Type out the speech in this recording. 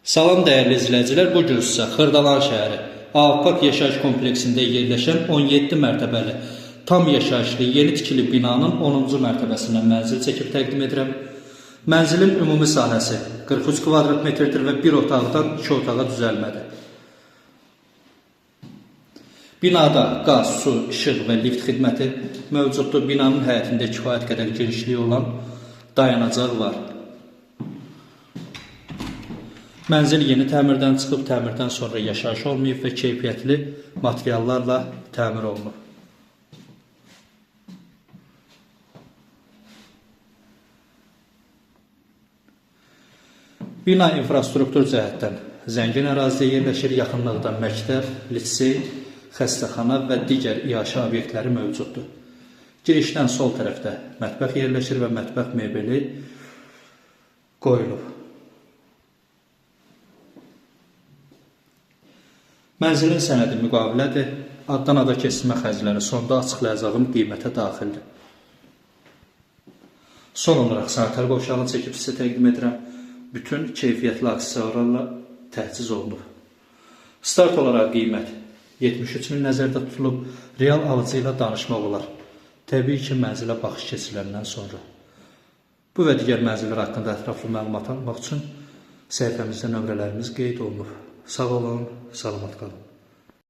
Salam dəyərli izləyicilər, bu gün sizə Xırdalan şəhəri Avpark yaşayış kompleksində yerləşən 17 mərtəbəli tam yaşayışlı yeni tikili binanın 10-cu mərtəbəsindən mənzil çəkib təqdim edirəm. Mənzilin ümumi sahəsi 43 kvadrat metrdir və bir otaqdan 2 otağa düzəlmədir. Binada qaz, su, işıq və lift xidməti mövcuddur. Binanın həyətində kifayət qədər genişliyi olan dayanacaq var. Mənzil yeni təmirdən çıxıb, təmirdən sonra yaşayış olmayıb və keyfiyyətli materiallarla təmir olunub. Bina infrastruktur cəhətdən zəngin ərazidə yerləşir, yaxınlıqda məktəb, lisey, xəstəxana və digər iaşə obyektləri mövcuddur. Girişdən sol tərəfdə mətbəx yerləşir və mətbəx mebeli qoyulub. Mənzilin sənədi müqavilədir. Addan ada keçirmə xərcləri sonda açıqlayacağım qiymətə daxildir. Son olaraq sanitar qovşağını çəkib sizə təqdim edirəm. Bütün keyfiyyətli aksesuarlarla təchiz olunub. Start olaraq qiymət 73.000 nəzərdə tutulub. Real alıcı ilə danışmaq olar. Təbii ki, mənzilə baxış keçiriləndən sonra. Bu və digər mənzillər haqqında ətraflı məlumat almaq üçün səhifəmizdə nömrələrimiz qeyd olunub. Sağ olun, salamat qalın.